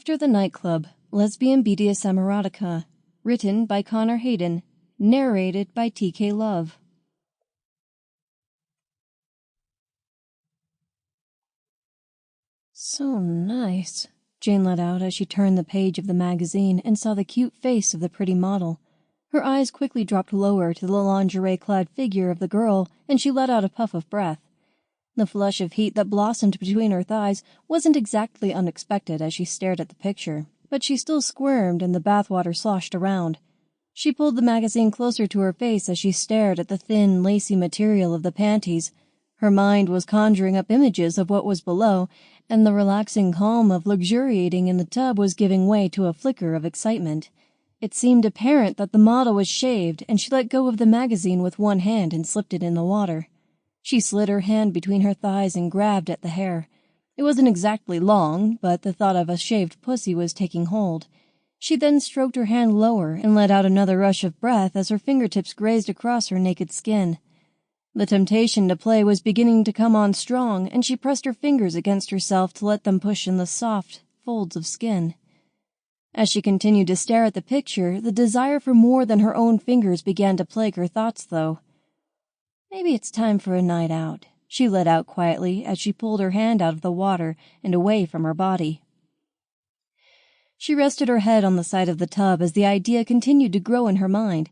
After the Nightclub, Lesbian BDSM Erotica, written by Hayden, narrated by TK Love. So nice, Jane let out as she turned the page of the magazine and saw the cute face of the pretty model. Her eyes quickly dropped lower to the lingerie-clad figure of the girl, and she let out a puff of breath. The flush of heat that blossomed between her thighs wasn't exactly unexpected as she stared at the picture, but she still squirmed and the bathwater sloshed around. She pulled the magazine closer to her face as she stared at the thin, lacy material of the panties. Her mind was conjuring up images of what was below, and the relaxing calm of luxuriating in the tub was giving way to a flicker of excitement. It seemed apparent that the model was shaved, and she let go of the magazine with one hand and slipped it in the water. She slid her hand between her thighs and grabbed at the hair. It wasn't exactly long, but the thought of a shaved pussy was taking hold. She then stroked her hand lower and let out another rush of breath as her fingertips grazed across her naked skin. The temptation to play was beginning to come on strong, and she pressed her fingers against herself to let them push in the soft folds of skin. As she continued to stare at the picture, the desire for more than her own fingers began to plague her thoughts, though. "Maybe it's time for a night out," she let out quietly as she pulled her hand out of the water and away from her body. She rested her head on the side of the tub as the idea continued to grow in her mind.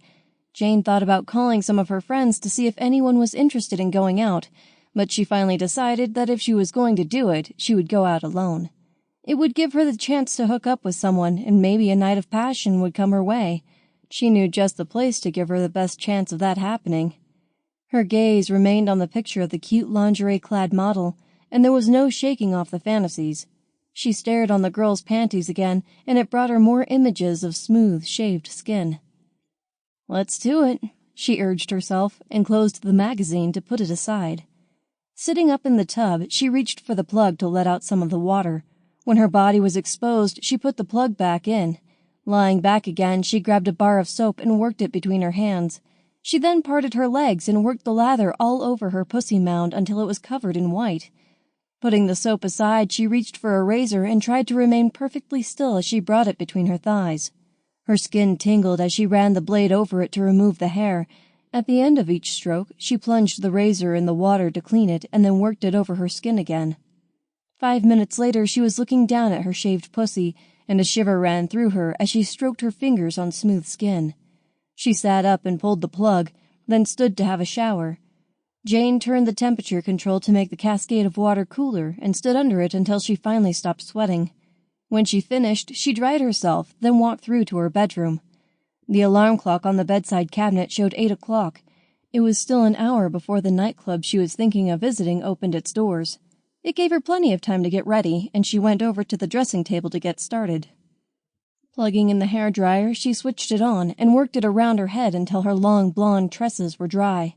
Jane thought about calling some of her friends to see if anyone was interested in going out, but she finally decided that if she was going to do it, she would go out alone. It would give her the chance to hook up with someone, and maybe a night of passion would come her way. She knew just the place to give her the best chance of that happening. Her gaze remained on the picture of the cute lingerie-clad model, and there was no shaking off the fantasies. She stared on the girl's panties again, and it brought her more images of smooth, shaved skin. "Let's do it," she urged herself, and closed the magazine to put it aside. Sitting up in the tub, she reached for the plug to let out some of the water. When her body was exposed, she put the plug back in. Lying back again, she grabbed a bar of soap and worked it between her hands. She then parted her legs and worked the lather all over her pussy mound until it was covered in white. Putting the soap aside, she reached for a razor and tried to remain perfectly still as she brought it between her thighs. Her skin tingled as she ran the blade over it to remove the hair. At the end of each stroke, she plunged the razor in the water to clean it and then worked it over her skin again. 5 minutes later, she was looking down at her shaved pussy, and a shiver ran through her as she stroked her fingers on smooth skin. She sat up and pulled the plug, then stood to have a shower. Jane turned the temperature control to make the cascade of water cooler and stood under it until she finally stopped sweating. When she finished, she dried herself, then walked through to her bedroom. The alarm clock on the bedside cabinet showed 8 o'clock. It was still an hour before the nightclub she was thinking of visiting opened its doors. It gave her plenty of time to get ready, and she went over to the dressing table to get started. Plugging in the hairdryer, she switched it on and worked it around her head until her long blonde tresses were dry.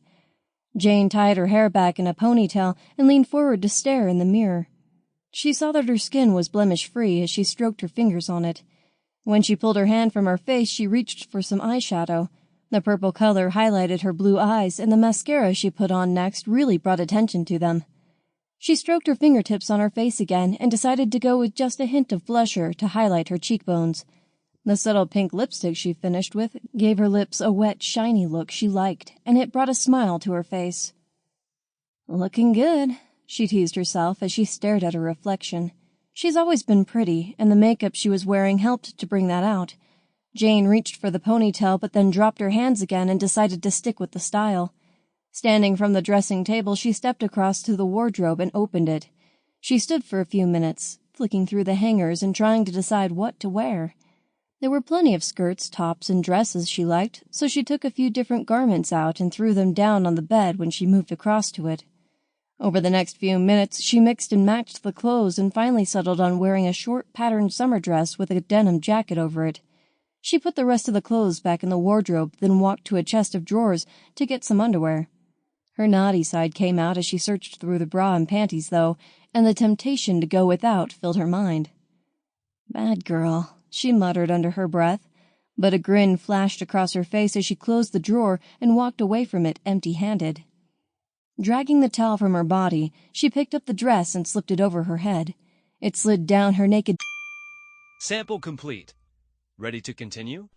Jane tied her hair back in a ponytail and leaned forward to stare in the mirror. She saw that her skin was blemish-free as she stroked her fingers on it. When she pulled her hand from her face, she reached for some eyeshadow. The purple color highlighted her blue eyes, and the mascara she put on next really brought attention to them. She stroked her fingertips on her face again and decided to go with just a hint of blusher to highlight her cheekbones. The subtle pink lipstick she finished with gave her lips a wet, shiny look she liked, and it brought a smile to her face. "Looking good," she teased herself as she stared at her reflection. She's always been pretty, and the makeup she was wearing helped to bring that out. Jane reached for the ponytail but then dropped her hands again and decided to stick with the style. Standing from the dressing table, she stepped across to the wardrobe and opened it. She stood for a few minutes, flicking through the hangers and trying to decide what to wear. There were plenty of skirts, tops, and dresses she liked, so she took a few different garments out and threw them down on the bed when she moved across to it. Over the next few minutes, she mixed and matched the clothes and finally settled on wearing a short patterned summer dress with a denim jacket over it. She put the rest of the clothes back in the wardrobe, then walked to a chest of drawers to get some underwear. Her naughty side came out as she searched through the bra and panties, though, and the temptation to go without filled her mind. "Bad girl," she muttered under her breath, but a grin flashed across her face as she closed the drawer and walked away from it empty-handed. Dragging the towel from her body, she picked up the dress and slipped it over her head. It slid down her naked Sample complete. Ready to continue?